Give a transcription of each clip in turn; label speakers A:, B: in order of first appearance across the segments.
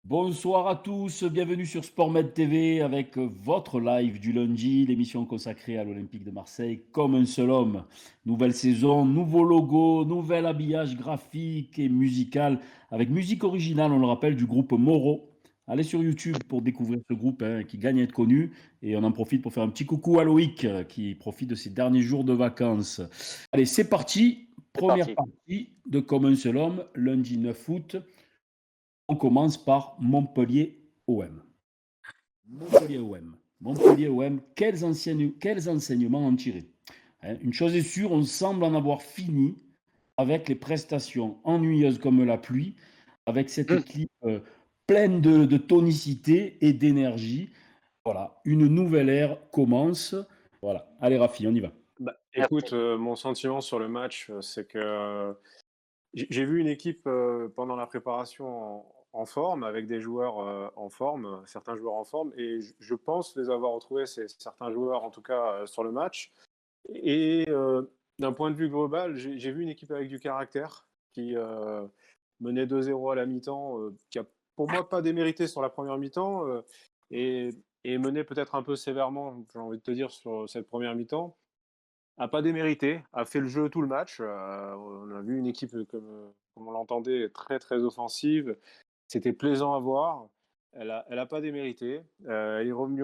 A: Bonsoir à tous, bienvenue sur SportMed TV avec votre live du lundi, l'émission consacrée à l'Olympique de Marseille comme un seul homme. Nouvelle saison, nouveau logo, nouvel habillage graphique et musical avec musique originale, on le rappelle, du groupe Moro. Allez sur YouTube pour découvrir ce groupe qui gagne à être connu et on en profite pour faire un petit coucou à Loïc qui profite de ses derniers jours de vacances. Allez, c'est parti,
B: C'est
A: première
B: parti.
A: partie de Comme un seul homme, lundi 9 août. On commence par Montpellier OM. Montpellier OM. Montpellier OM, quels enseignements en tirer? Une chose est sûre, on semble en avoir fini avec les prestations ennuyeuses comme la pluie, avec cette
B: Mmh.
A: équipe pleine de tonicité et d'énergie. Voilà, une nouvelle ère commence. Voilà, allez Rafi, on y va.
C: Bah,
B: Merci.
C: écoute, mon sentiment sur le match, c'est que j'ai vu une équipe, pendant la préparation en forme, avec des joueurs, en forme, certains joueurs en forme et je pense les avoir retrouvés, certains joueurs en tout cas, sur le match et d'un point de vue global, j'ai vu une équipe avec du caractère qui, menait 2-0 à la mi-temps, qui a pour moi pas démérité sur la première mi-temps, et menait peut-être un peu sévèrement, j'ai envie de te dire, sur cette première mi-temps. A pas démérité, a fait le jeu tout le match. On a vu une équipe, comme on l'entendait, très, très offensive. C'était plaisant à voir. Elle a pas démérité. Elle est revenue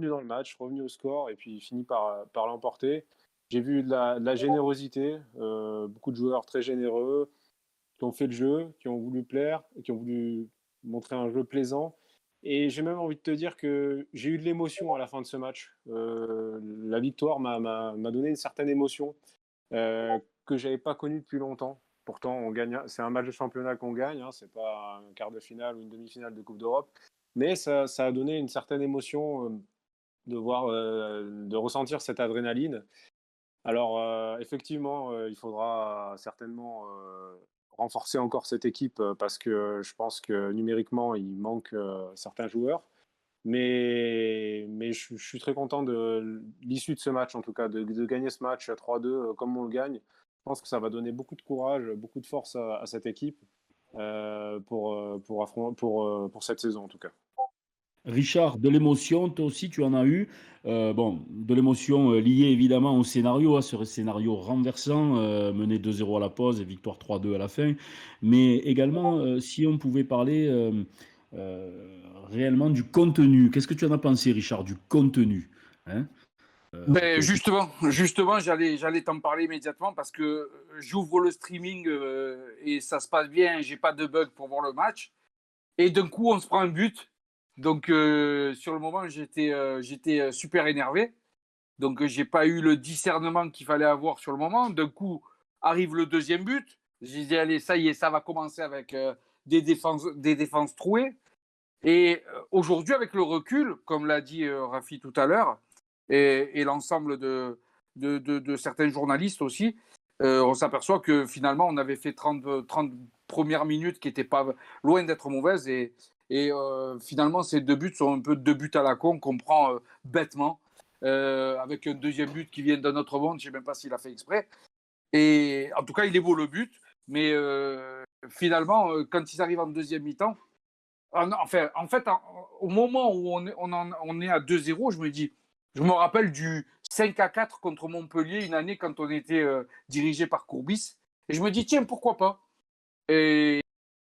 C: dans le match, revenue au score et puis finit par l'emporter. J'ai vu de la générosité, beaucoup de joueurs très généreux qui ont fait le jeu, qui ont voulu plaire, qui ont voulu montrer un jeu plaisant. Et j'ai même envie de te dire que j'ai eu de l'émotion à la fin de ce match. La victoire m'a donné une certaine émotion que j'avais pas connue depuis longtemps. Pourtant, on gagne, c'est un match de championnat qu'on gagne, hein, c'est pas un quart de finale ou une demi-finale de Coupe d'Europe. Mais ça a donné une certaine émotion de voir, de ressentir cette adrénaline. Alors, effectivement, il faudra certainement, renforcer encore cette équipe, parce que je pense que numériquement, il manque, certains joueurs. Mais je suis très content de l'issue de ce match, en tout cas, de gagner ce match à 3-2, comme on le gagne. Je pense que ça va donner beaucoup de courage, beaucoup de force à cette équipe, pour cette saison, en tout cas.
A: Richard, de l'émotion, toi aussi tu en as eu. Bon, de l'émotion liée évidemment au scénario, à ce scénario renversant, mené 2-0 à la pause et victoire 3-2 à la fin. Mais également, si on pouvait parler réellement du contenu. Qu'est-ce que tu en as pensé, Richard, du contenu? Hein.
D: Ben
A: Que-
D: justement, j'allais t'en parler immédiatement parce que j'ouvre le streaming et ça se passe bien, j'ai pas de bug pour voir le match. Et d'un coup, on se prend un but. Donc sur le moment, j'étais super énervé. Donc j'ai pas eu le discernement qu'il fallait avoir sur le moment. D'un coup, arrive le deuxième but. J'ai dit allez, ça y est, ça va commencer avec des défenses trouées. Et aujourd'hui, avec le recul, comme l'a dit Rafi tout à l'heure, et l'ensemble de certains journalistes aussi, on s'aperçoit que finalement, on avait fait 30 premières minutes qui n'étaient pas loin d'être mauvaises. Et finalement, ces deux buts sont un peu deux buts à la con qu'on prend bêtement, avec un deuxième but qui vient d'un autre monde. Je ne sais même pas s'il a fait exprès. Et en tout cas, il est beau le but. Mais finalement, quand ils arrivent en deuxième mi-temps, ah non, enfin, en fait, au moment où on est à 2-0, je me rappelle du 5-4 contre Montpellier une année quand on était dirigé par Courbis. Et je me dis, tiens, pourquoi pas? Et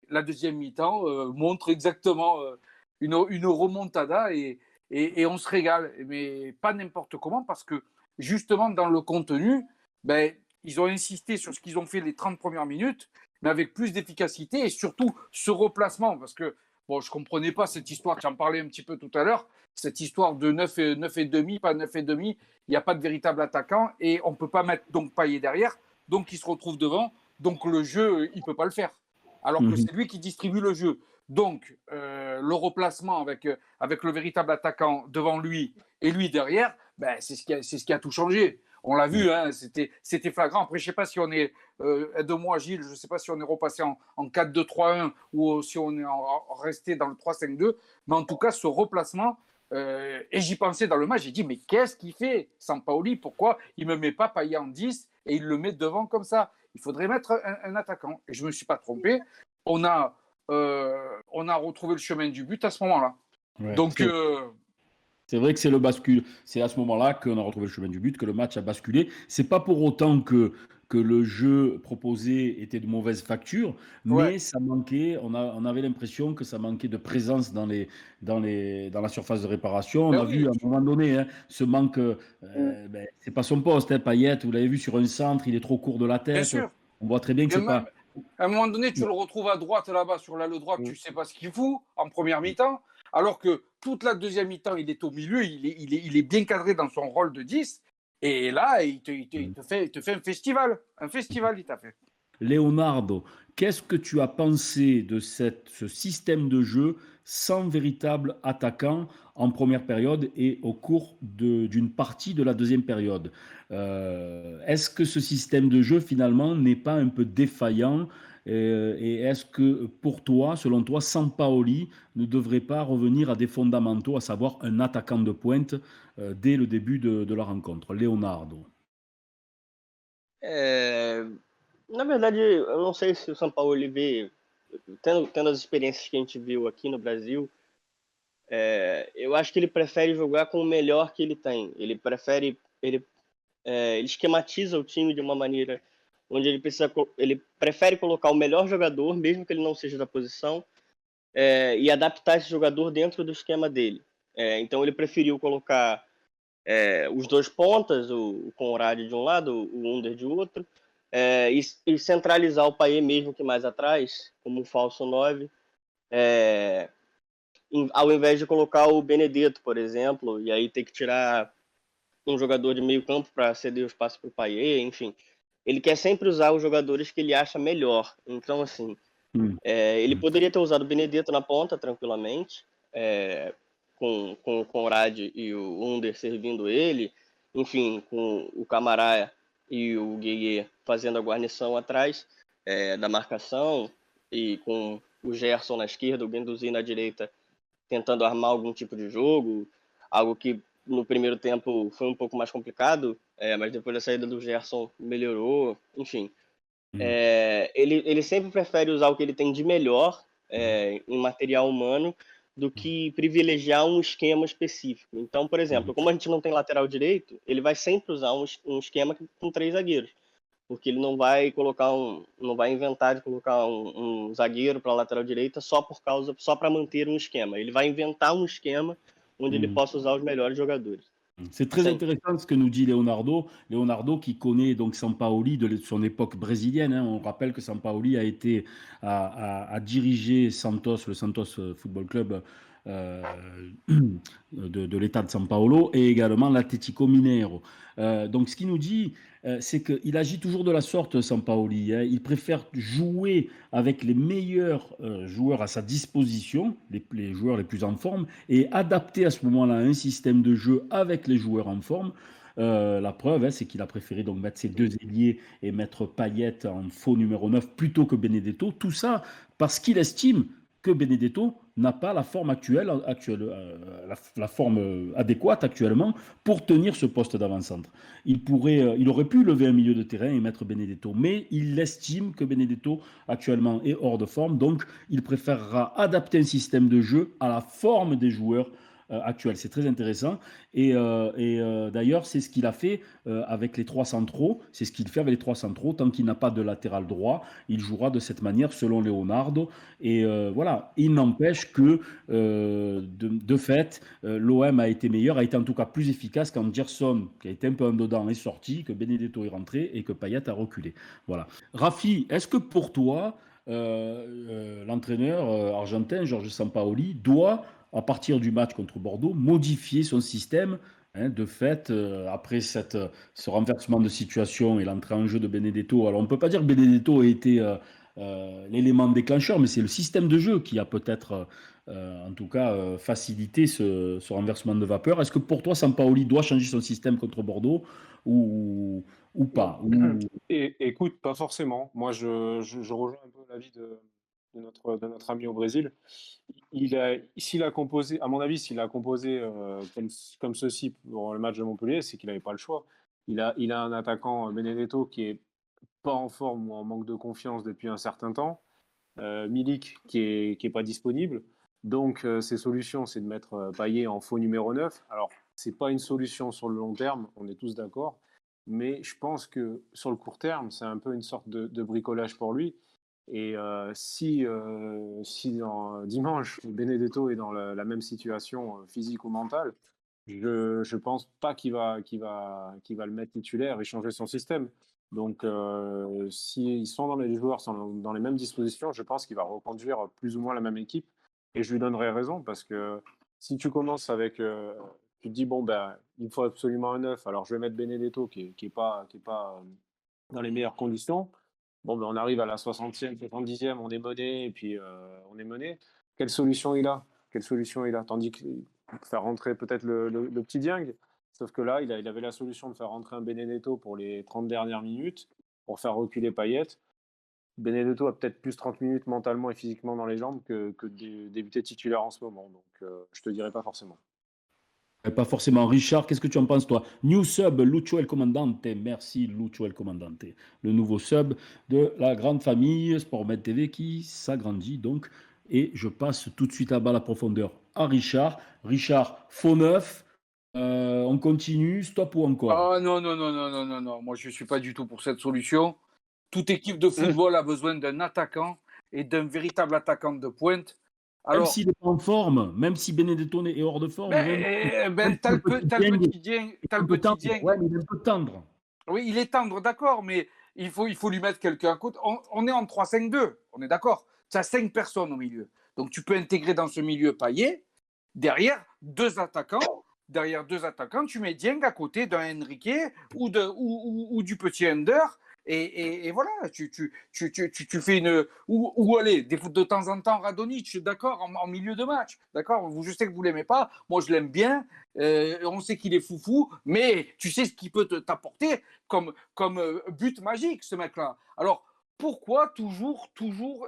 D: la deuxième mi-temps montre exactement une remontada et on se régale. Mais pas n'importe comment parce que justement dans le contenu, ben, ils ont insisté sur ce qu'ils ont fait les 30 premières minutes, mais avec plus d'efficacité et surtout ce replacement. Parce que bon, je ne comprenais pas cette histoire, tu en parlais un petit peu tout à l'heure, cette histoire de 9 et demi, pas 9 et demi, il n'y a pas de véritable attaquant et on ne peut pas mettre donc Payet derrière, donc il se retrouve devant, donc le jeu, il ne peut pas le faire alors que
A: Mhm.
D: c'est lui qui distribue le jeu. Donc, le replacement avec le véritable attaquant devant lui et lui derrière, ben, c'est ce qui a tout changé. On l'a vu, hein, c'était flagrant. Après, je ne sais pas si on est, aide-moi Gilles, je ne sais pas si on est repassé en 4-2-3-1 ou si on est resté dans le 3-5-2, mais en tout cas, ce replacement, et j'y pensais dans le match, j'ai dit, mais qu'est-ce qu'il fait, Sampaoli? Pourquoi il ne me met pas Payet en 10 et il le met devant comme ça? Il faudrait mettre un attaquant. Et je ne me suis pas trompé. On a on a retrouvé le chemin du but à ce moment-là.
A: Ouais,
D: Donc,
A: c'est vrai que c'est le bascule. C'est à ce moment-là qu'on a retrouvé le chemin du but, que le match a basculé. C'est pas pour autant que le jeu proposé était de mauvaise facture,
D: ouais,
A: mais ça manquait. On avait l'impression que ça manquait de présence dans la surface de réparation. On
D: ben
A: a vu
D: oui,
A: à un moment donné hein, ce manque.
B: Mm.
A: Ben, c'est pas son poste, hein, Payet. Vous l'avez vu sur un centre, il est trop court de la
D: bien
A: tête.
D: sûr.
A: On voit très bien que
D: Mais
A: c'est pas.
D: à un moment donné, tu le retrouves à droite là-bas, sur l'aile droite, tu sais pas ce qu'il fout en première mi-temps, alors que toute la deuxième mi-temps, il est au milieu, il est bien cadré dans son rôle de 10. Et là, il te fait un festival, il t'a fait.
A: Leonardo, qu'est-ce que tu as pensé de ce système de jeu sans véritable attaquant en première période et au cours d'une partie de la deuxième période? Est-ce que ce système de jeu finalement n'est pas un peu défaillant et est-ce que pour toi, selon toi, Sampaoli ne devrait pas revenir à des fondamentaux, à savoir un attaquant de pointe dès le début de la rencontre? Leonardo.
B: É, na verdade, eu não sei se o São Paulo ele vê, tendo as experiências que a gente viu aqui no Brasil, eu acho que ele prefere jogar com o melhor que ele tem. Ele prefere, ele esquematiza o time de uma maneira onde ele prefere colocar o melhor jogador, mesmo que ele não seja da posição, e adaptar esse jogador dentro do esquema dele. Então ele preferiu colocar os dois pontas, o Conrad de um lado, o Under de outro, e centralizar o Payet mesmo que mais atrás, como um falso 9, ao invés de colocar o Benedetto, por exemplo, e aí ter que tirar um jogador de meio campo para ceder o espaço para o Payet, enfim. Ele quer sempre usar os jogadores que ele acha melhor. Então, assim, ele poderia ter usado o Benedetto na ponta tranquilamente, com o Conrad e o Under servindo ele, enfim, com o Camará e o Gueye fazendo a guarnição atrás da marcação, e com o Gerson na esquerda, o Guendouzi na direita, tentando armar algum tipo de jogo, algo que no primeiro tempo foi um pouco mais complicado, mas depois da saída do Gerson melhorou, enfim. Ele sempre prefere usar o que ele tem de melhor em material humano do que privilegiar um esquema específico. Então, por exemplo, como a gente não tem lateral direito, ele vai sempre usar um esquema com 3 zagueiros, porque ele não vai não vai inventar de colocar um zagueiro para a lateral direita só para manter um esquema. Ele vai inventar um esquema onde ele possa usar os melhores jogadores.
A: C'est très intéressant ce que nous dit Leonardo. Leonardo qui connaît donc Sampaoli de son époque brésilienne. Hein. On rappelle que Sampaoli a dirigé Santos, le Santos Football Club de l'État de São Paulo et également l'Atlético Mineiro. Donc ce qu'il nous dit, c'est qu'il agit toujours de la sorte, Sampaoli. Hein. Il préfère jouer avec les meilleurs joueurs à sa disposition, les joueurs les plus en forme, et adapter à ce moment-là un système de jeu avec les joueurs en forme. La preuve, hein, c'est qu'il a préféré donc mettre ses 2 ailiers et mettre Payet en faux numéro 9 plutôt que Benedetto. Tout ça parce qu'il estime que Benedetto n'a pas la forme la forme adéquate actuellement pour tenir ce poste d'avant-centre. Il aurait pu lever un milieu de terrain et mettre Benedetto, mais il estime que Benedetto actuellement est hors de forme, donc il préférera adapter un système de jeu à la forme des joueurs actuels. C'est très intéressant. D'ailleurs, c'est ce qu'il a fait avec les 3 centraux. C'est ce qu'il fait avec les 3 centraux. Tant qu'il n'a pas de latéral droit, il jouera de cette manière selon Leonardo. Et voilà, il n'empêche que de fait, l'OM a été meilleur, a été en tout cas plus efficace quand Gerson, qui a été un peu en dedans, est sorti, que Benedetto est rentré et que Payet a reculé. Voilà. Rafi, est-ce que pour toi, l'entraîneur argentin, Jorge Sampaoli, doit, à partir du match contre Bordeaux, modifier son système? Hein, de fait, après ce renversement de situation et l'entrée en jeu de Benedetto, alors on ne peut pas dire que Benedetto ait été l'élément déclencheur, mais c'est le système de jeu qui a peut-être, en tout cas, facilité ce renversement de vapeur. Est-ce que pour toi, Sampaoli doit changer son système contre Bordeaux ou pas?
C: Écoute, pas forcément. Moi, je rejoins un peu l'avis de notre ami au Brésil. S'il a composé, à mon avis, s'il a composé comme ceci pour le match de Montpellier, c'est qu'il n'avait pas le choix. Il a un attaquant, Benedetto, qui est pas en forme ou en manque de confiance depuis un certain temps. Milik qui est pas disponible. Donc, ses solutions, c'est de mettre Payet en faux numéro 9. Alors, c'est pas une solution sur le long terme, on est tous d'accord. Mais je pense que sur le court terme, c'est un peu une sorte de bricolage pour lui. Et si dimanche, Benedetto est dans la même situation physique ou mentale, je pense pas qu'il va le mettre titulaire et changer son système. Donc, si les joueurs sont dans les mêmes dispositions, je pense qu'il va reconduire plus ou moins la même équipe. Et je lui donnerai raison parce que si tu commences avec, tu te dis bon ben, il faut absolument un neuf. Alors je vais mettre Benedetto qui est pas dans les meilleures conditions. Bon ben, on arrive à la 60e, 70e, on est mené et puis on est mené. Quelle solution il a? Tandis que faire rentrer peut-être le petit Dieng. Sauf que là, il avait la solution de faire rentrer un Benedetto pour les 30 dernières minutes, pour faire reculer Payet. Benedetto a peut-être plus 30 minutes mentalement et physiquement dans les jambes que de débuter titulaire en ce moment. Donc, je te dirais pas forcément.
A: Pas forcément. Richard, qu'est-ce que tu en penses, toi? New sub, Lucho El Comandante. Merci, Lucho El Comandante. Le nouveau sub de la grande famille Sportmed TV qui s'agrandit donc. Et je passe tout de suite la balle à profondeur à Richard. Richard, faux neuf. On continue, stop ou encore?
D: Ah non, non, non, non, non, non, non. Moi, je ne suis pas du tout pour cette solution. Toute équipe de football a besoin d'un attaquant et d'un véritable attaquant de pointe.
A: Même
D: Alors,
A: s'il est pas en forme, même si Benedetto est hors de forme,
D: t'as le petit Dieng, t'as le petit Dieng.
A: Ouais, mais il est un peu tendre.
D: Oui, il est tendre, d'accord, mais il faut lui mettre quelqu'un à côté. On est en 3-5-2, on est d'accord. Tu as 5 personnes au milieu. Donc tu peux intégrer dans ce milieu Payet. Derrière, deux attaquants. Derrière deux attaquants, tu mets Dieng à côté d'un Enrique ou du petit Under. Et voilà, tu fais une. Ou allez, de temps en temps, Radonjic, d'accord, en milieu de match. D'accord, je sais que vous ne l'aimez pas. Moi, je l'aime bien. On sait qu'il est foufou, mais tu sais ce qu'il peut t'apporter comme but magique, ce mec-là. Alors, pourquoi toujours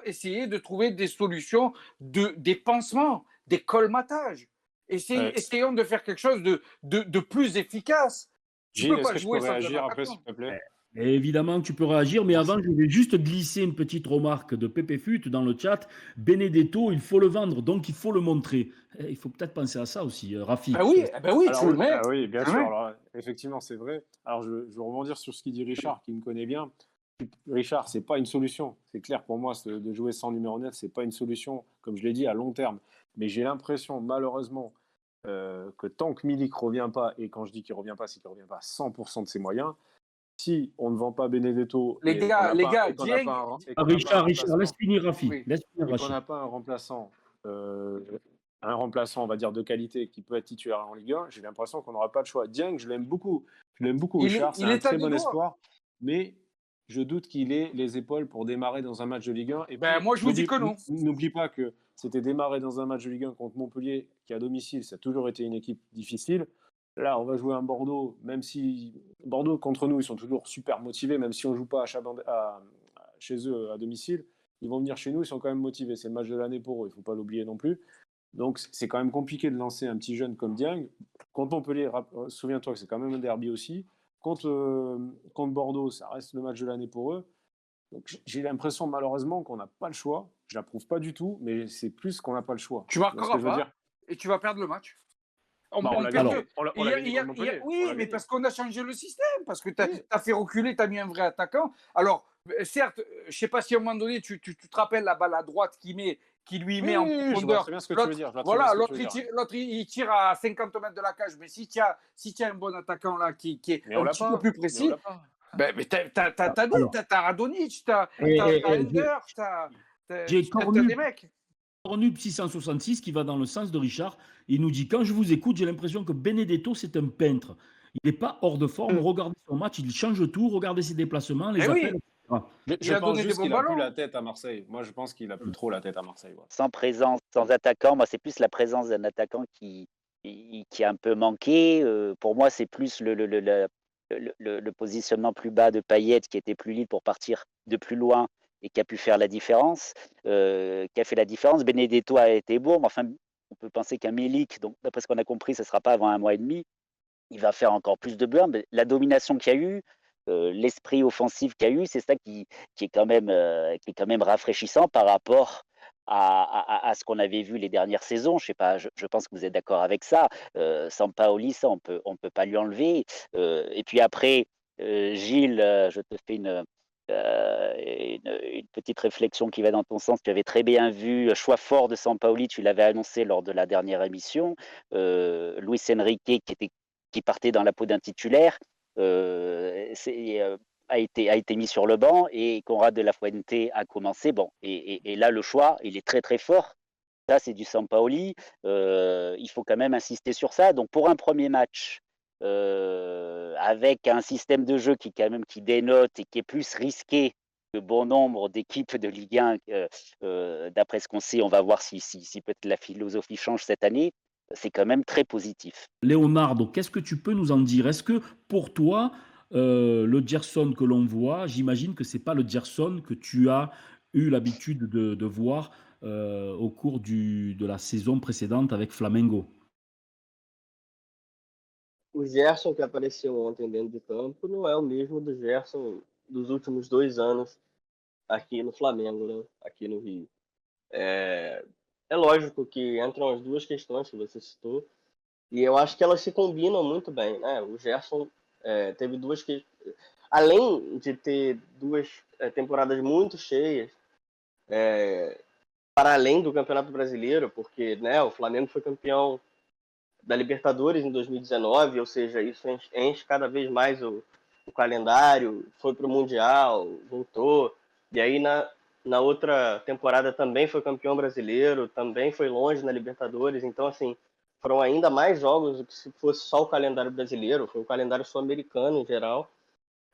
D: essayer de trouver des solutions, des pansements, des colmatages? Essayons de faire quelque chose de plus efficace.
C: Gilles, est-ce que je peux réagir après, s'il te plaît?
A: Et évidemment, tu peux réagir, mais avant, je vais juste glisser une petite remarque de Pépé Fut dans le chat. Benedetto, il faut le vendre, donc il faut le montrer. Il faut peut-être penser à ça aussi, Rafi.
D: Ben oui,
C: alors,
D: tu le mets.
C: Oui, bien sûr. Alors, effectivement, c'est vrai. Alors, je vais rebondir sur ce qu'il dit Richard, qui me connaît bien. Richard, c'est pas une solution. C'est clair pour moi, de jouer sans numéro 9, c'est pas une solution, comme je l'ai dit, à long terme. Mais j'ai l'impression, malheureusement, que tant que Milik revient pas, et quand je dis qu'il revient pas, c'est qu'il revient pas à 100% de ses moyens. Si on ne vend pas Benedetto,
D: les gars,
A: Richard, laisse finir Rafi.
D: Oui.
C: Qu'on n'a pas un remplaçant, on va dire, de qualité qui peut être titulaire en Ligue 1, j'ai l'impression qu'on n'aura pas le choix. Dieng, je l'aime beaucoup. Richard, c'est un très bon espoir, mais je doute qu'il ait les épaules pour démarrer dans un match de Ligue 1. Et
D: moi, je vous dis que non.
C: N'oublie pas que c'était démarrer dans un match de Ligue 1 contre Montpellier, qui à domicile, ça a toujours été une équipe difficile. Là, on va jouer un Bordeaux, même si Bordeaux, contre nous, ils sont toujours super motivés, même si on ne joue pas chez eux à domicile. Ils vont venir chez nous, ils sont quand même motivés. C'est le match de l'année pour eux, il ne faut pas l'oublier non plus. Donc, c'est quand même compliqué de lancer un petit jeune comme Dieng. Contre Montpellier, souviens-toi que c'est quand même un derby aussi. Contre Bordeaux, ça reste le match de l'année pour eux. Donc, j'ai l'impression, malheureusement, qu'on n'a pas le choix. Je ne l'approuve pas du tout, mais c'est plus qu'on n'a pas le choix.
D: Tu marqueras pas et tu vas perdre le match. Oui, mais parce qu'on a changé le système, parce que tu as fait reculer, tu as mis un vrai attaquant. Alors, certes, je ne sais pas si à un moment donné, tu te rappelles la balle à droite qui lui met en profondeur.
C: Je vois très bien ce que tu veux dire.
D: Voilà, l'autre, il tire à 50 mètres de la cage. Mais si tu as un bon attaquant là qui est un petit peu plus précis, mais t'as Radonjic, t'as Ender, t'as des mecs.
A: Cornup 666 qui va dans le sens de Richard. Il nous dit: quand je vous écoute, j'ai l'impression que Benedetto, c'est un peintre. Il n'est pas hors de forme. Regardez son match, il change tout. Regardez ses déplacements, les appels, etc.
C: Je pense juste qu'il n'a plus la tête à Marseille. Moi, je pense qu'il n'a plus trop la tête à Marseille. Ouais.
E: Sans présence, sans attaquant, moi, c'est plus la présence d'un attaquant qui a un peu manqué. Pour moi, c'est plus le positionnement plus bas de Payet qui était plus libre pour partir de plus loin et qui a pu faire la différence, qui a fait la différence. Benedetto a été bon, mais enfin, on peut penser qu'un Milik, donc d'après ce qu'on a compris, ce ne sera pas avant 1 mois et demi, il va faire encore plus de beurre. Mais la domination qu'il y a eu, l'esprit offensif qu'il y a eu, c'est ça qui est quand même rafraîchissant par rapport à ce qu'on avait vu les dernières saisons. Je sais pas, je pense que vous êtes d'accord avec ça. Sampaoli, ça, on peut pas lui enlever. Et puis après, Gilles, je te fais une petite réflexion qui va dans ton sens. Tu avais très bien vu choix fort de Sampaoli, tu l'avais annoncé lors de la dernière émission. Luis Enrique qui partait dans la peau d'un titulaire, a été mis sur le banc et Conrad de la Fuente a commencé. Bon, et là, le choix, il est très très fort. Ça, c'est du Sampaoli. Il faut quand même insister sur ça. Donc, pour un premier match, avec un système de jeu quand même, qui dénote et qui est plus risqué que bon nombre d'équipes de Ligue 1, d'après ce qu'on sait, on va voir si peut-être la philosophie change cette année. C'est quand même très positif.
A: Leonardo, qu'est-ce que tu peux nous en dire? Est-ce que pour toi, le Gerson que l'on voit, j'imagine que c'est pas le Gerson que tu as eu l'habitude de voir au cours de la saison précédente avec Flamengo.
B: O Gerson que apareceu ontem dentro de campo não é o mesmo do Gerson dos últimos 2 anos aqui no Flamengo, né? Aqui no Rio. É lógico que entram as duas questões que você citou, e eu acho que elas se combinam muito bem, né? O Gerson teve duas que, além de ter duas temporadas muito cheias, para além do Campeonato Brasileiro, porque né, o Flamengo foi campeão da Libertadores em 2019, ou seja, isso enche cada vez mais o calendário, foi para o Mundial, voltou, e aí na outra temporada também foi campeão brasileiro, também foi longe na Libertadores, então assim, foram ainda mais jogos do que se fosse só o calendário brasileiro, foi o calendário sul-americano em geral,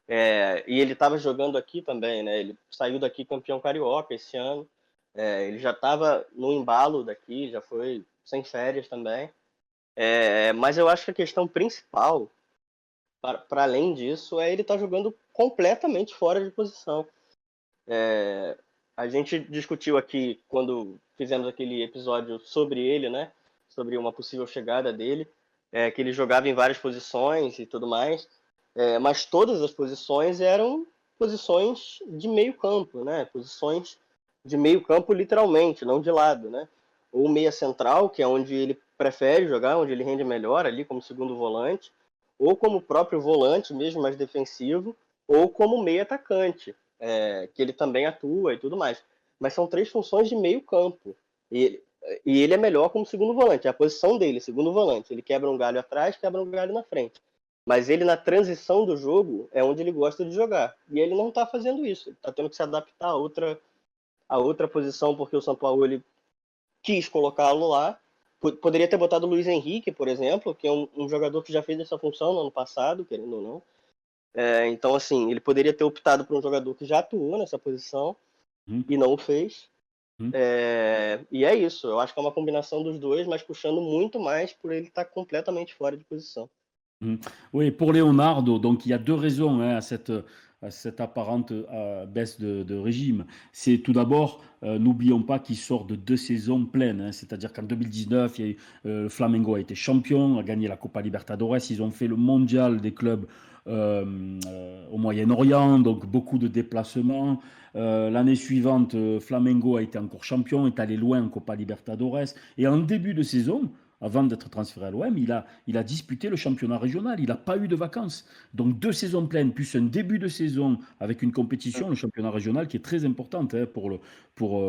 B: e ele estava jogando aqui também, né? Ele saiu daqui campeão carioca esse ano, ele já estava no embalo daqui, já foi sem férias também, mas eu acho que a questão principal, para além disso, é ele estar jogando completamente fora de posição. A gente discutiu aqui, quando fizemos aquele episódio sobre ele, né? Sobre uma possível chegada dele, que ele jogava em várias posições e tudo mais, mas todas as posições eram posições de meio campo, né? Posições de meio campo literalmente, não de lado, né? Ou meia central, que é onde ele prefere jogar, onde ele rende melhor ali como segundo volante, ou como próprio volante mesmo, mais defensivo, ou como meia atacante, que ele também atua e tudo mais. Mas são três funções de meio campo. E ele é melhor como segundo volante, é a posição dele, segundo volante. Ele quebra um galho atrás, quebra um galho na frente. Mas ele, na transição do jogo, é onde ele gosta de jogar. E ele não está fazendo isso. Ele está tendo que se adaptar a outra posição, porque o São Paulo ele quis colocá-lo lá. Poderia ter botado o Luiz Henrique, por exemplo, que é um jogador que já fez essa função no ano passado, querendo ou não. Então, assim, ele poderia ter optado por um jogador que já atuou nessa posição e não o fez. E é isso. Eu acho que é uma combinação dos dois, mas puxando muito mais por ele estar completamente fora de posição.
A: Oui, pour Leonardo, donc il y a deux raisons hein, à cette apparente baisse de régime. C'est tout d'abord, n'oublions pas qu'il sort de 2 saisons pleines, hein, c'est-à-dire qu'en 2019, il y a eu, le Flamengo a été champion, a gagné la Copa Libertadores, ils ont fait le mondial des clubs au Moyen-Orient, donc beaucoup de déplacements. L'année suivante, Flamengo a été encore champion, est allé loin en Copa Libertadores, et en début de saison, avant d'être transféré à l'OM, il a disputé le championnat régional. Il n'a pas eu de vacances. Donc 2 saisons pleines, plus un début de saison avec une compétition, le championnat régional, qui est très importante hein, pour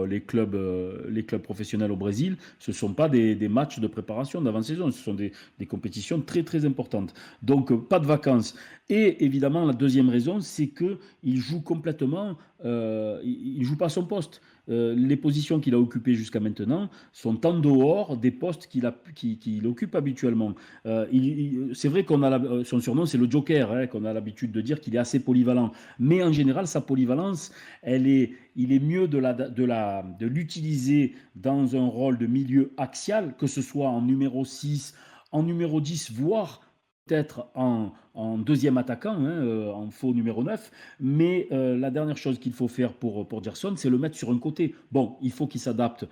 A: les clubs professionnels au Brésil. Ce ne sont pas des matchs de préparation d'avant-saison, ce sont des compétitions très très importantes. Donc pas de vacances. Et évidemment, la deuxième raison, c'est qu'il joue complètement, il ne joue pas son poste. Les positions qu'il a occupées jusqu'à maintenant sont en dehors des postes qu'il occupe habituellement. C'est vrai qu'on a son surnom, c'est le Joker, hein, qu'on a l'habitude de dire qu'il est assez polyvalent. Mais en général, sa polyvalence, il est mieux de l'utiliser dans un rôle de milieu axial, que ce soit en numéro 6, en numéro 10, voire peut-être en en deuxième attaquant, hein, en faux numéro 9. Mais la dernière chose qu'il faut faire pour Gerson, c'est le mettre sur un côté. Bon, il faut qu'il s'adapte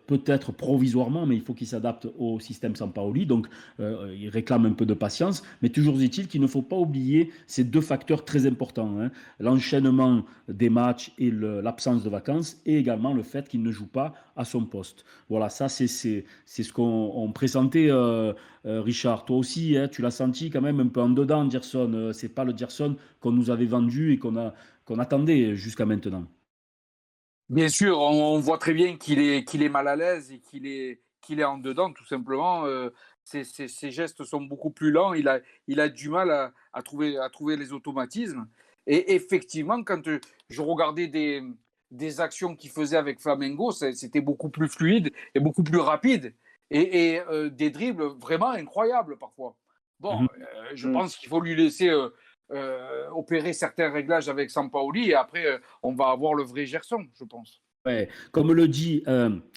A: peut-être provisoirement, mais il faut qu'il s'adapte au système Sampaoli. Donc, il réclame un peu de patience. Mais toujours est-il qu'il ne faut pas oublier ces deux facteurs très importants, hein. L'enchaînement des matchs et l'absence de vacances, et également le fait qu'il ne joue pas à son poste. Voilà, ça c'est ce qu'on pressentait, Richard. Toi aussi, hein, tu l'as senti quand même un peu en dedans, Gerson. C'est pas le Gerson qu'on nous avait vendu et qu'on attendait jusqu'à maintenant.
D: Bien sûr, on voit très bien qu'il est mal à l'aise et qu'il est en dedans, tout simplement. Ses gestes sont beaucoup plus lents. Il a du mal à trouver les automatismes. Et effectivement, quand je regardais des actions qu'il faisait avec Flamengo, c'était beaucoup plus fluide et beaucoup plus rapide. Et des dribbles vraiment incroyables parfois. Bon,
A: Mhm.
D: je pense qu'il faut lui laisser opérer certains réglages avec Sampaoli et après, on va avoir le vrai Gerson, je pense.
A: Ouais. Comme le dit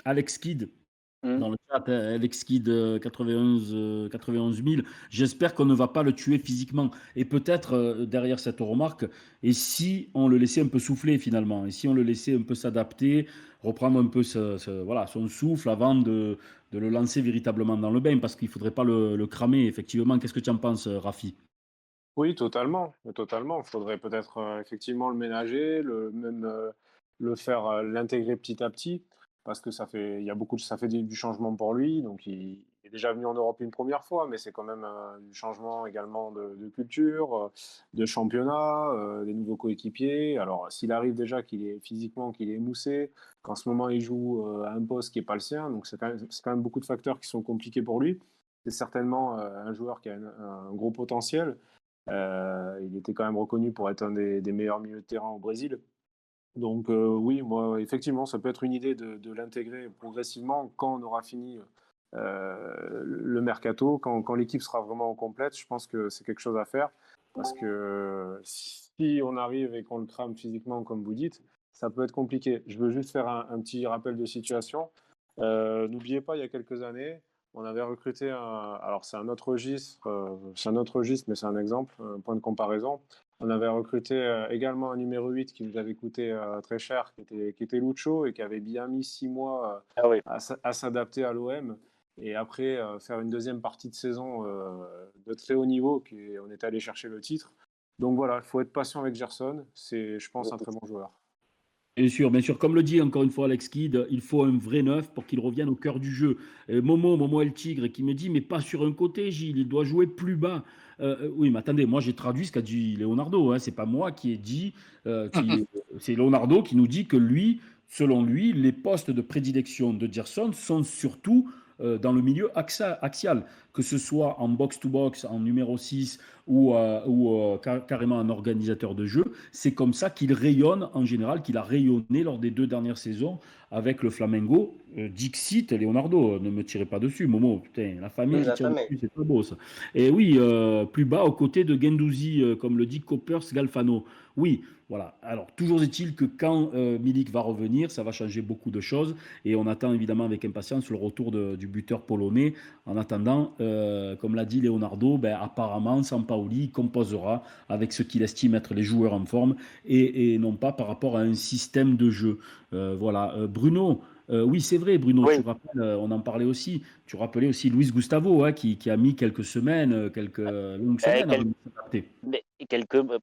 A: Alex Kidd
E: Mm.
A: dans le chat, hein, Alex Kidd 91 000, j'espère qu'on ne va pas le tuer physiquement. Et peut-être derrière cette remarque, et si on le laissait un peu souffler finalement, et si on le laissait un peu s'adapter, reprendre un peu voilà, son souffle avant de le lancer véritablement dans le bain, parce qu'il ne faudrait pas le cramer, effectivement. Qu'est-ce que tu en penses, Rafi?
C: Oui, totalement, totalement. Il faudrait peut-être effectivement le ménager, même le faire l'intégrer petit à petit, parce que il y a ça fait du changement pour lui. Donc il est déjà venu en Europe une première fois, mais c'est quand même du changement également de culture, de championnat, des nouveaux coéquipiers. Alors s'il arrive déjà qu'il est physiquement, qu'il est émoussé, qu'en ce moment il joue à un poste qui n'est pas le sien, donc c'est quand même beaucoup de facteurs qui sont compliqués pour lui. C'est certainement un joueur qui a un gros potentiel. Il était quand même reconnu pour être un des meilleurs milieux de terrain au Brésil. Donc oui, moi, effectivement, ça peut être une idée de l'intégrer progressivement quand on aura fini le mercato, quand l'équipe sera vraiment complète. Je pense que c'est quelque chose à faire parce que si on arrive et qu'on le crame physiquement, comme vous dites, ça peut être compliqué. Je veux juste faire un petit rappel de situation. N'oubliez pas, il y a quelques années, on avait recruté alors c'est un autre registre, mais c'est un exemple, un point de comparaison. On avait recruté également un numéro 8 qui nous avait coûté très cher, qui était Lucho et qui avait bien mis 6 mois
E: Ah oui.
C: à s'adapter à l'OM. Et après, faire une deuxième partie de saison de très haut niveau, on est allé chercher le titre. Donc voilà, il faut être patient avec Gerson. C'est, je pense, un très bon joueur.
A: Bien sûr, bien sûr. Comme le dit encore une fois Alex Kidd, il faut un vrai neuf pour qu'il revienne au cœur du jeu. Momo El Tigre qui me dit, mais pas sur un côté, Gilles, il doit jouer plus bas. Oui, mais attendez, moi j'ai traduit ce qu'a dit Leonardo, hein. C'est pas moi qui ai dit, c'est Leonardo qui nous dit que lui, selon lui, les postes de prédilection de Gerson sont surtout dans le milieu axial, que ce soit en box-to-box, en numéro 6 ou carrément un organisateur de jeu. C'est comme ça qu'il rayonne en général, qu'il a rayonné lors des 2 dernières saisons avec le Flamengo. Dixit, Leonardo, ne me tirez pas dessus, Momo, putain, la famille qui tire
B: Exatamente.
A: dessus, c'est pas beau ça. Et oui, plus bas, aux côtés de Guendouzi, comme le dit Coppers Galfano. Oui, voilà. Alors, toujours est-il que quand Milik va revenir, ça va changer beaucoup de choses. Et on attend évidemment avec impatience le retour du buteur polonais. En attendant, comme l'a dit Leonardo, ben, apparemment, Sampaoli composera avec ce qu'il estime être les joueurs en forme et non pas par rapport à un système de jeu. Voilà. Bruno, oui, c'est vrai, Bruno,
E: Oui,
A: tu rappelles, on en parlait aussi. Tu rappelais aussi Luis Gustavo, hein, qui a mis quelques semaines, quelques longues
E: euh,
A: semaines avant
E: quel-
A: de s'adapter.
E: mais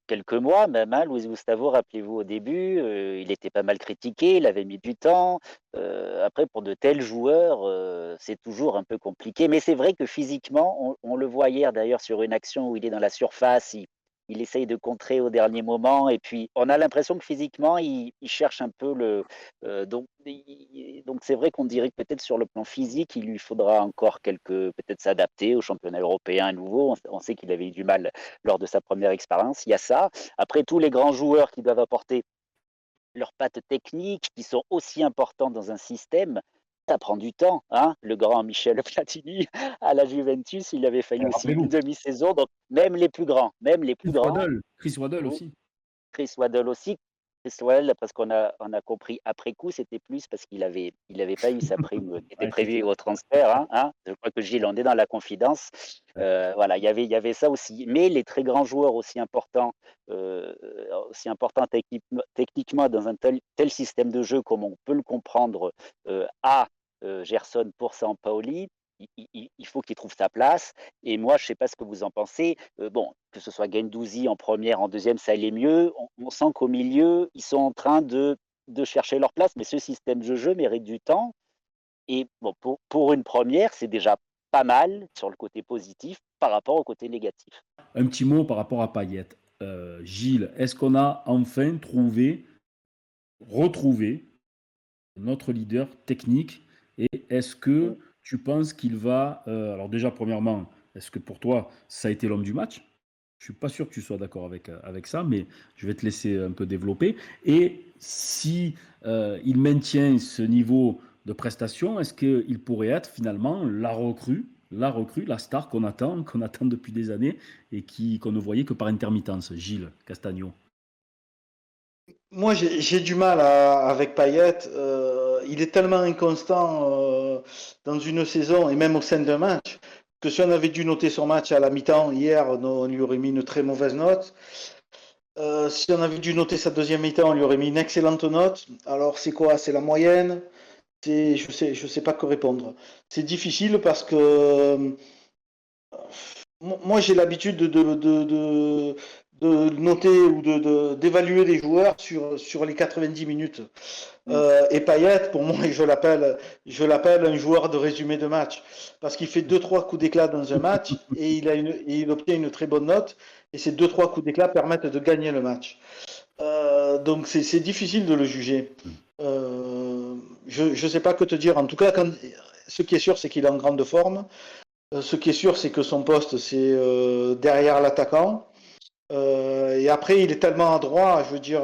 E: quelques mois même, hein, Luis Gustavo, rappelez-vous au début, il était pas mal critiqué, il avait mis du temps. Après, pour de tels joueurs, c'est toujours un peu compliqué. Mais c'est vrai que physiquement, on le voit hier d'ailleurs sur une action où il est dans la surface, il essaye de contrer au dernier moment, et puis on a l'impression que physiquement, il cherche un peu donc c'est vrai qu'on dirait que peut-être sur le plan physique, il lui faudra encore peut-être s'adapter au championnat européen à nouveau. On sait qu'il avait eu du mal lors de sa première expérience. Il y a ça. Après, tous les grands joueurs qui doivent apporter leurs pattes techniques, qui sont aussi importants dans un système, ça prend du temps. Hein. Le grand Michel Platini à la Juventus, il avait fallu aussi une
A: Rappelez-vous,
E: demi-saison. Donc même les plus grands,
A: Chris Waddle
E: ou
A: aussi.
E: Chris Waddle aussi, Cristobal, d'après ce qu'on a compris après coup, c'était plus parce qu'il avait pas eu sa prime, qui était
A: Ouais, c'est
E: prévue
A: clair.
E: au transfert, hein. Je crois que Gilles, on est dans la confidence. Voilà, il y avait ça aussi. Mais les très grands joueurs aussi importants techniquement dans un tel système de jeu comme on peut le comprendre, Gerson pour Sampaoli, il faut qu'il trouve sa place. Et moi, je sais pas ce que vous en pensez. Bon, que ce soit Guendouzi en première, en deuxième, ça allait mieux. On sent qu'au milieu, ils sont en train de chercher leur place, mais ce système de jeu mérite du temps. Et bon, pour une première, c'est déjà pas mal sur le côté positif par rapport au côté négatif.
A: Un petit mot par rapport à Payet. Gilles, est-ce qu'on a enfin retrouvé notre leader technique et est-ce que tu penses qu'il va... alors déjà, premièrement, est-ce que pour toi, ça a été l'homme du match? Je suis pas sûr que tu sois d'accord avec ça, mais je vais te laisser un peu développer. Et si il maintient ce niveau de prestation, est-ce qu'il pourrait être finalement la star qu'on attend depuis des années et qu'on ne voyait que par intermittence, Gilles Castagno?
F: Moi, j'ai du mal avec Payet. Il est tellement inconstant dans une saison et même au sein d'un match que si on avait dû noter son match à la mi-temps hier, on lui aurait mis une très mauvaise note. Si on avait dû noter sa deuxième mi-temps, on lui aurait mis une excellente note. Alors, c'est quoi? C'est la moyenne? Je sais pas que répondre. C'est difficile parce que moi, j'ai l'habitude de noter ou d'évaluer les joueurs sur les 90 minutes. Et Payet, pour moi, je l'appelle un joueur de résumé de match. Parce qu'il fait 2-3 coups d'éclat dans un match et il obtient une très bonne note. Et ces 2-3 coups d'éclat permettent de gagner le match. Donc c'est difficile de le juger. Je ne sais pas que te dire. En tout cas, ce qui est sûr, c'est qu'il est en grande forme. Ce qui est sûr, c'est que son poste, c'est derrière l'attaquant. Et après, il est tellement adroit. Je veux dire,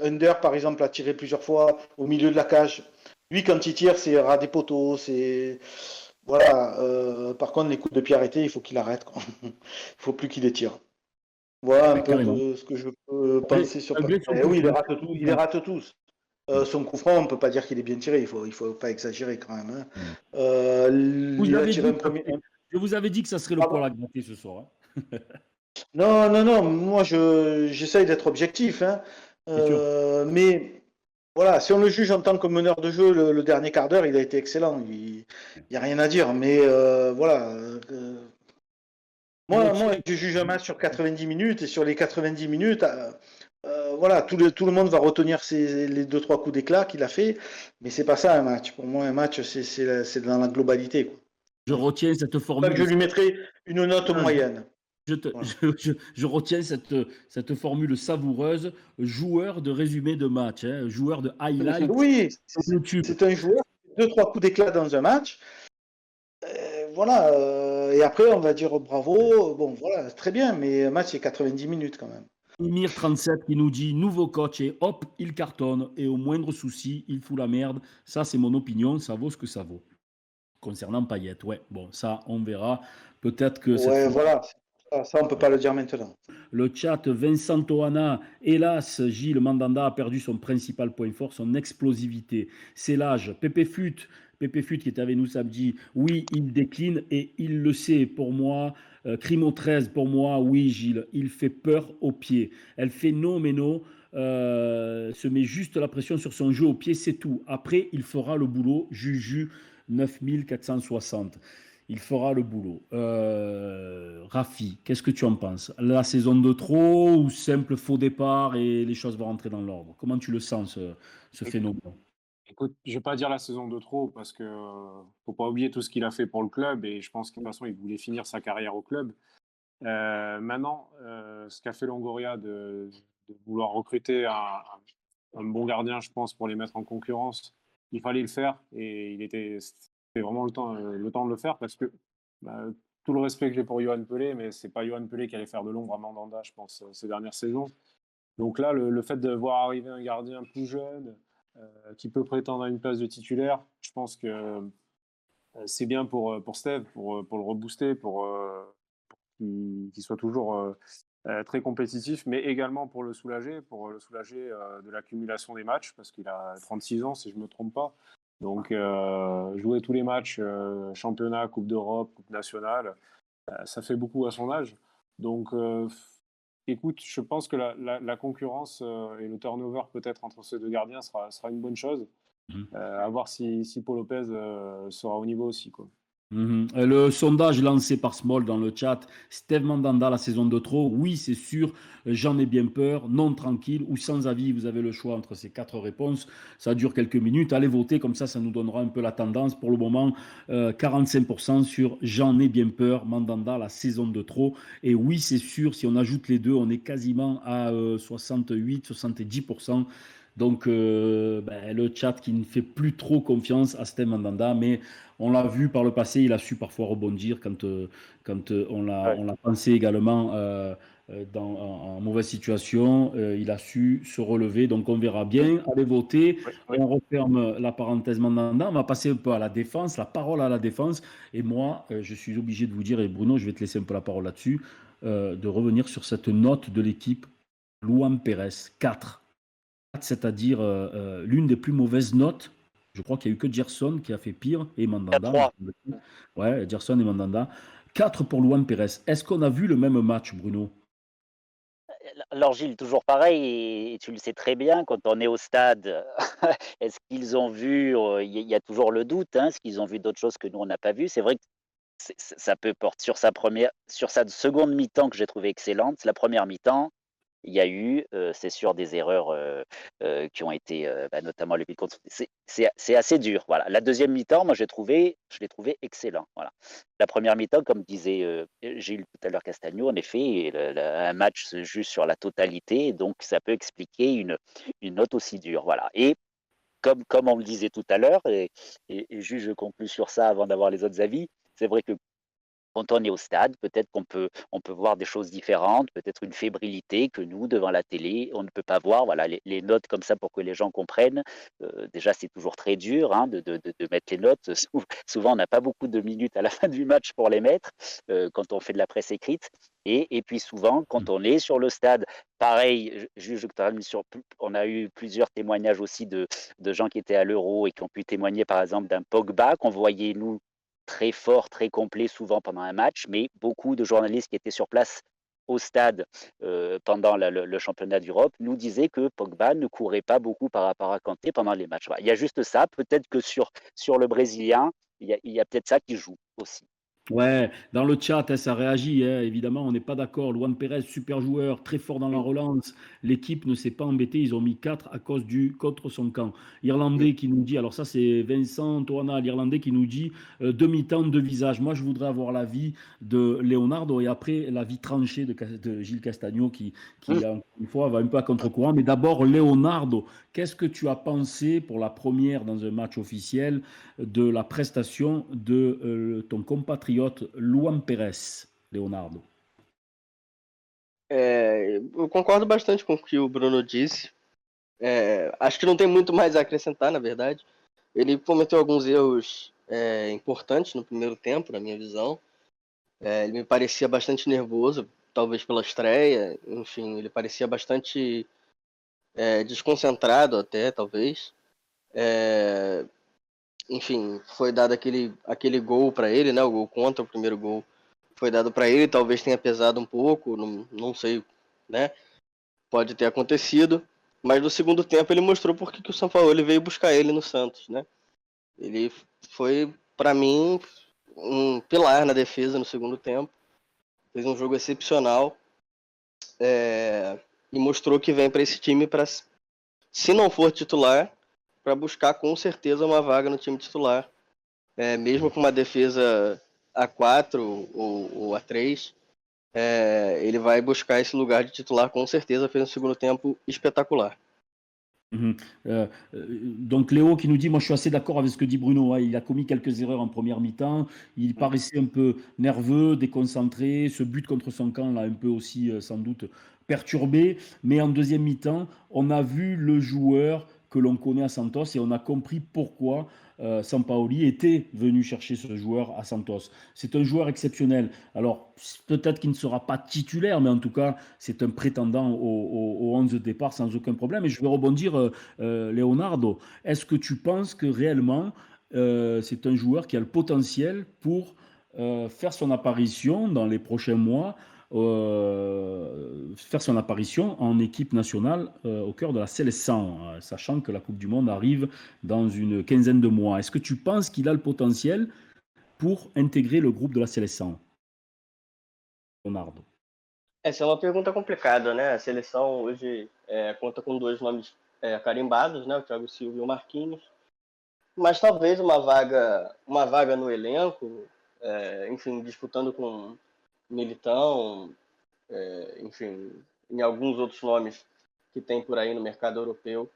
F: Under, par exemple, a tiré plusieurs fois au milieu de la cage. Lui, quand il tire, c'est ras des poteaux. Voilà. Par contre, les coups de pied arrêtés, il faut qu'il arrête, quoi. Il ne faut plus qu'il les tire. Voilà un
A: Ouais,
F: peu
A: carrément.
F: de ce que je peux
A: Malgré,
F: penser sur
A: malgré
F: Payet.
A: son
F: Eh
A: coup
F: oui, il les
A: franc.
F: rate tous. Il les rate tous. Son coup franc, on ne peut pas dire qu'il est bien tiré. Il faut pas exagérer quand même, hein.
A: Vous
F: Il a
A: avez
F: tiré
A: dit
F: un
A: que ça
F: premier.
A: serait- je vous avais dit que ça serait le
F: Pardon.
A: poil à gratter ce soir, hein.
F: Non, non, non, moi j'essaye d'être objectif, hein.
A: C'est sûr.
F: Mais voilà, si on le juge en tant que meneur de jeu, le dernier quart d'heure, il a été excellent. Il n'y a rien à dire. Mais voilà.
A: Tu
F: Moi,
A: retiens.
F: je juge un match sur 90 minutes et sur les 90 minutes, voilà, tout le monde va retenir les deux, trois coups d'éclat qu'il a fait. Mais c'est pas ça un match. Pour moi, un match, c'est dans la globalité, quoi.
A: Je
F: Voilà.
A: retiens cette
F: C'est pour ça que
A: formule.
F: je lui mettrai une note
A: Ah,
F: moyenne. Voilà.
A: je retiens cette formule savoureuse, joueur de résumé de match, hein, joueur de highlight
F: Oui,
A: sur YouTube.
F: c'est un joueur qui fait deux, trois coups d'éclat dans un match. Voilà. Et après, on va dire bravo. Bon, voilà, très bien, mais un match, c'est 90 minutes quand même.
A: Emir37 qui nous dit nouveau coach et hop, il cartonne et au moindre souci, il fout la merde. Ça, c'est mon opinion, ça vaut ce que ça vaut. Concernant Payet, ouais, bon, ça, on verra. Peut-être que cette
F: Ouais,
A: fois.
F: voilà. Ça, on peut pas le dire maintenant.
A: Le chat, Vincent Toana, hélas, Gilles Mandanda a perdu son principal point fort, son explosivité. C'est l'âge. Pépé Fut qui était avec nous samedi, oui, il décline et il le sait. Pour moi, Crimo 13, pour moi, oui, Gilles, il fait peur au pied. Elle fait non, mais non. Se met juste la pression sur son jeu au pied, c'est tout. Après, il fera le boulot. Juju 9460. Il fera le boulot. Rafi, qu'est-ce que tu en penses? La saison de trop ou simple faux départ et les choses vont rentrer dans l'ordre? Comment tu le sens, ce phénomène?
C: Écoute, je vais pas dire la saison de trop parce que faut pas oublier tout ce qu'il a fait pour le club et je pense que de toute façon il voulait finir sa carrière au club. Maintenant, ce qu'a fait Longoria de vouloir recruter un bon gardien, je pense, pour les mettre en concurrence, il fallait le faire et c'était vraiment le temps de le faire parce que bah, tout le respect que j'ai pour Yoann Pelé, mais c'est pas Yoann Pelé qui allait faire de l'ombre à Mandanda, je pense, ces dernières saisons. Donc là, le fait de voir arriver un gardien plus jeune qui peut prétendre à une place de titulaire, je pense que c'est bien pour Steve, pour le rebooster, pour qu'il soit toujours très compétitif, mais également pour le soulager de l'accumulation des matchs, parce qu'il a 36 ans, si je ne me trompe pas. Donc, jouer tous les matchs, championnat, Coupe d'Europe, Coupe nationale, ça fait beaucoup à son âge. Donc, écoute, je pense que la concurrence et le turnover peut-être entre ces deux gardiens sera une bonne chose. À voir si Paul Lopez sera au niveau aussi, quoi.
A: Le sondage lancé par Small dans le chat, Steve Mandanda, la saison de trop, oui, c'est sûr, j'en ai bien peur, non, tranquille ou sans avis, vous avez le choix entre ces 4 réponses. Ça dure quelques minutes, allez voter, comme ça nous donnera un peu la tendance. Pour le moment, 45% sur j'en ai bien peur, Mandanda, la saison de trop. Et oui, c'est sûr, si on ajoute les deux, on est quasiment à 68-70%. Donc, le chat qui ne fait plus trop confiance à Steve Mandanda, mais on l'a vu par le passé, il a su parfois rebondir quand on
E: Ouais.
A: l'a pensé également en mauvaise situation. Il a su se relever. Donc on verra bien. Allez voter.
C: Oui, oui.
A: On referme la parenthèse Mandanda. On va passer un peu à la défense, la parole à la défense. Et moi, je suis obligé de vous dire, et Bruno, je vais te laisser un peu la parole là-dessus, de revenir sur cette note de l'équipe. Luan Pérez, 4. C'est-à-dire l'une des plus mauvaises notes. Je crois qu'il n'y a eu que Gerson qui a fait pire et Mandanda.
E: 3.
A: Ouais, Gerson et Mandanda. 4 pour Luan Pérez. Est-ce qu'on a vu le même match, Bruno?
E: Alors Gilles, toujours pareil, et tu le sais très bien, quand on est au stade, est-ce qu'ils ont vu, il y a toujours le doute, hein, est-ce qu'ils ont vu d'autres choses que nous on n'a pas vu? C'est vrai que ça peut porter sur sa seconde mi-temps que j'ai trouvé excellente. La première mi-temps, il y a eu, c'est sûr, des erreurs qui ont été, notamment le but contre. C'est assez dur. Voilà. La deuxième mi-temps, moi, je l'ai trouvé excellent. Voilà. La première mi-temps, comme disait Gilles tout à l'heure Castagno, en effet, un match se joue sur la totalité, donc ça peut expliquer une note aussi dure. Voilà. Et comme on le disait tout à l'heure, et juste je conclus sur ça avant d'avoir les autres avis, c'est vrai que quand on est au stade, peut-être on peut voir des choses différentes, peut-être une fébrilité que nous, devant la télé, on ne peut pas voir. Voilà, les notes comme ça pour que les gens comprennent. Déjà, c'est toujours très dur, hein, de mettre les notes. Souvent, on n'a pas beaucoup de minutes à la fin du match pour les mettre quand on fait de la presse écrite. Et puis souvent, quand on est sur le stade, pareil, on a eu plusieurs témoignages aussi de gens qui étaient à l'Euro et qui ont pu témoigner par exemple d'un Pogba qu'on voyait, nous, très fort, très complet souvent pendant un match, mais beaucoup de journalistes qui étaient sur place au stade pendant le championnat d'Europe nous disaient que Pogba ne courait pas beaucoup par rapport à Kanté pendant les matchs. Voilà. Il y a juste ça, peut-être que sur le Brésilien, il y a peut-être ça qui joue aussi.
A: Ouais, dans le chat, ça réagit, hein. Évidemment, on n'est pas d'accord. Luan Pérez, super joueur, très fort dans la relance. L'équipe ne s'est pas embêtée. Ils ont mis 4 à cause du contre son camp. Irlandais qui nous dit, alors ça c'est Vincent Toana, l'Irlandais qui nous dit demi-temps, deux visages. Moi, je voudrais avoir l'avis de Leonardo et après l'avis tranché de Gilles Castagno qui encore une fois, va un peu à contre-courant. Mais d'abord, Leonardo, qu'est-ce que tu as pensé pour la première dans un match officiel de la prestation de ton compatriote Luan Pérez, Leonardo?
B: Eu concordo bastante com o que o Bruno disse. Acho que não tem muito mais a acrescentar, na verdade. Ele cometeu alguns erros importantes no primeiro tempo, na minha visão. Ele me parecia bastante nervoso, talvez pela estreia. Enfim, ele parecia bastante desconcentrado até, talvez. Enfim, foi dado aquele gol para ele, né? O gol contra, o primeiro gol foi dado para ele, talvez tenha pesado um pouco, não sei, né? Pode ter acontecido, mas no segundo tempo ele mostrou porque que o Sampaoli veio buscar ele no Santos, né? Ele foi, para mim, um pilar na defesa no segundo tempo, fez um jogo excepcional e mostrou que vem para esse time para, se não for titular, para buscar com certeza uma vaga no time titular, mesmo com uma defesa A4 ou A3, ele vai buscar esse lugar de titular com certeza, fez um segundo tempo espetacular.
A: Donc Léo qui nous dit, moi je suis assez d'accord avec ce que dit Bruno, hein. Il a commis quelques erreurs en première mi-temps, il paraissait un peu nerveux, déconcentré, ce but contre son camp l'a un peu aussi sans doute perturbé, mais en deuxième mi-temps, on a vu le joueur que que l'on connaît à Santos et on a compris pourquoi Sampaoli était venu chercher ce joueur à Santos. C'est un joueur exceptionnel. Alors, peut-être qu'il ne sera pas titulaire, mais en tout cas, c'est un prétendant au 11 de départ sans aucun problème. Et je vais rebondir, Leonardo. Est-ce que tu penses que réellement, c'est un joueur qui a le potentiel pour faire son apparition dans les prochains mois, faire son apparition en équipe nationale au cœur de la sélection, sachant que la Coupe du Monde arrive dans une quinzaine de mois. Est-ce que tu penses qu'il a le potentiel pour intégrer le groupe de la seleção, Leonardo?
B: Essa é uma pergunta complicada, né? A seleção hoje conta com dois nomes carimbados, né? O Thiago Silva e o Marquinhos. Mas talvez uma vaga no elenco, enfim, disputando com Militão, enfim, em alguns outros nomes que tem por aí no mercado europeu.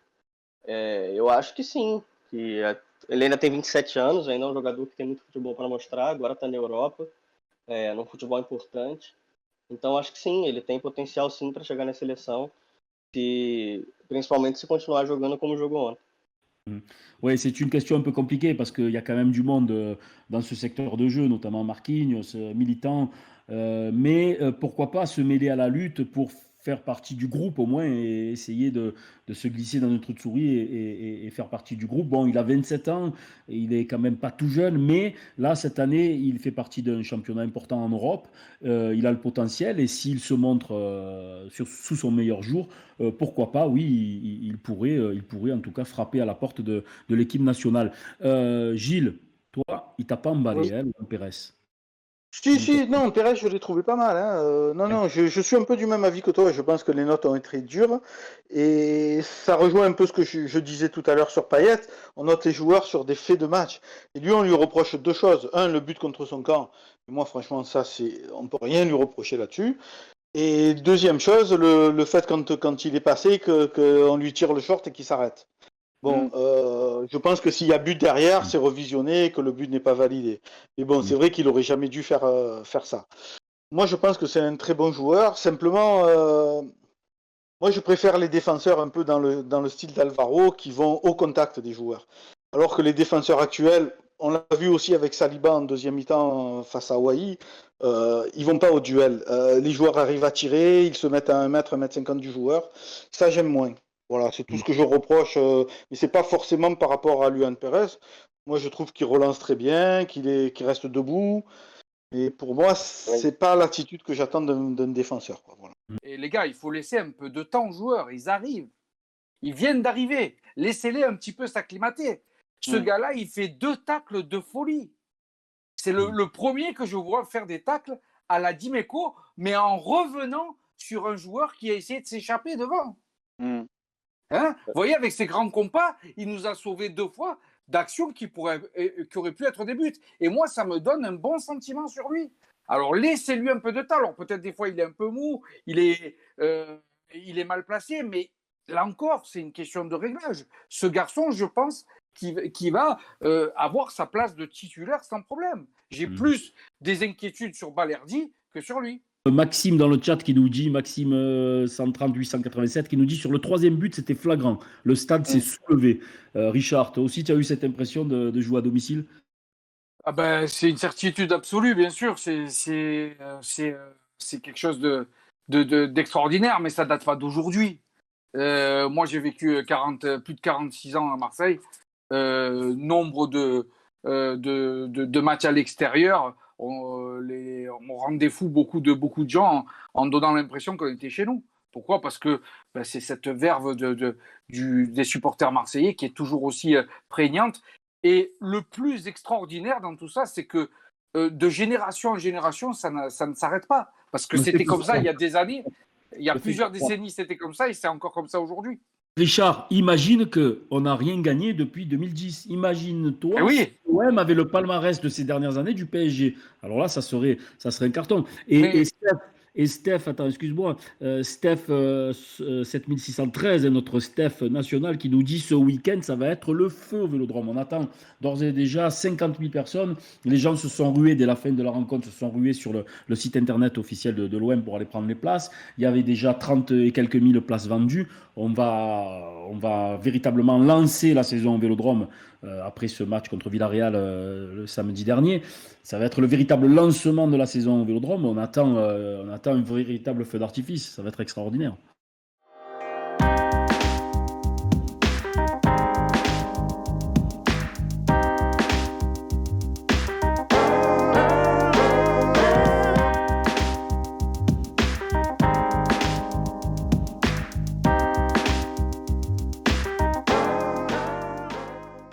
B: Eu acho que sim, ele ainda tem 27 anos, ainda é um jogador que tem muito futebol para mostrar, agora está na Europa, num futebol importante. Então acho que sim, ele tem potencial sim para chegar na seleção, principalmente se continuar jogando como jogou ontem.
A: Oui, c'est une question un peu compliquée parce qu'il y a quand même du monde dans ce secteur de jeu, notamment Marquinhos, Militant, mais pourquoi pas se mêler à la lutte pour faire partie du groupe au moins et essayer de se glisser dans notre trou de souris et faire partie du groupe. Bon, il a 27 ans, et il est quand même pas tout jeune, mais là, cette année, il fait partie d'un championnat important en Europe. Il a le potentiel et s'il se montre sous son meilleur jour, pourquoi pas, oui, il pourrait en tout cas frapper à la porte de l'équipe nationale. Gilles, toi, il t'a pas emballé, hein, Luan Pérez?
F: Si, non, Pérez, je l'ai trouvé pas mal. Hein. Non, je suis un peu du même avis que toi. Je pense que les notes ont été dures. Et ça rejoint un peu ce que je disais tout à l'heure sur Payet. On note les joueurs sur des faits de match. Et lui, on lui reproche deux choses. Un, le but contre son camp. Et moi, franchement, ça, on peut rien lui reprocher là-dessus. Et deuxième chose, le fait quand il est passé, qu'on lui tire le short et qu'il s'arrête. Bon, je pense que s'il y a but derrière, c'est revisionné et que le but n'est pas validé. Mais bon, c'est vrai qu'il aurait jamais dû faire ça. Moi, je pense que c'est un très bon joueur. Simplement, moi, je préfère les défenseurs un peu dans le style d'Alvaro qui vont au contact des joueurs. Alors que les défenseurs actuels, on l'a vu aussi avec Saliba en deuxième mi-temps face à Hawaii, ils vont pas au duel. Les joueurs arrivent à tirer, ils se mettent à 1 mètre, 1m50 du joueur. Ça, j'aime moins. Voilà, c'est tout ce que je reproche, mais c'est pas forcément par rapport à Luan Pérez. Moi, je trouve qu'il relance très bien, qu'il reste debout. Et pour moi, c'est pas l'attitude que j'attends d'un défenseur, quoi. Voilà.
D: Et les gars, il faut laisser un peu de temps aux joueurs. Ils arrivent. Ils viennent d'arriver. Laissez-les un petit peu s'acclimater. Ce gars-là, il fait 2 tacles de folie. C'est le premier que je vois faire des tacles à la Dimeco, mais en revenant sur un joueur qui a essayé de s'échapper devant. Hein, vous voyez, avec ses grands compas, il nous a sauvé 2 fois d'actions qui auraient pu être des buts. Et moi, ça me donne un bon sentiment sur lui. Alors, laissez-lui un peu de temps. Alors, peut-être des fois, il est un peu mou, il est mal placé, mais là encore, c'est une question de réglage. Ce garçon, je pense qu'il va avoir sa place de titulaire sans problème. J'ai plus des inquiétudes sur Balerdi que sur lui.
A: Maxime dans le chat qui nous dit, Maxime 138 187 qui nous dit sur le 3e but c'était flagrant, le stade s'est soulevé. Richard, toi aussi tu as eu cette impression de jouer à domicile?
D: Ah ben, c'est une certitude absolue, bien sûr, c'est quelque chose d'extraordinaire, mais ça date pas d'aujourd'hui. Moi j'ai vécu plus de 46 ans à Marseille, nombre de matchs à l'extérieur. On rendait fou beaucoup de gens en donnant l'impression qu'on était chez nous. Pourquoi ? Parce que c'est cette verve des supporters marseillais qui est toujours aussi prégnante. Et le plus extraordinaire dans tout ça, c'est que de génération en génération, ça ne s'arrête pas. Parce que c'était comme ça il y a des années, il y a plusieurs décennies, c'était comme ça et c'est encore comme ça aujourd'hui.
A: Richard, imagine qu'on n'a rien gagné depuis 2010. Imagine-toi si l'OM avait le palmarès de ces dernières années du PSG. Alors là, ça serait un carton. Et Steph, attends, excuse-moi, Steph 7613, notre Steph national, qui nous dit ce week-end, ça va être le feu au Vélodrome. On attend d'ores et déjà 50 000 personnes. Les gens se sont rués dès la fin de la rencontre, se sont rués sur le site internet officiel de l'OM pour aller prendre les places. Il y avait déjà 30 et quelques mille places vendues. On va on va véritablement lancer la saison au Vélodrome après ce match contre Villarreal le samedi dernier. Ça va être le véritable lancement de la saison au Vélodrome. On attend un véritable feu d'artifice. Ça va être extraordinaire.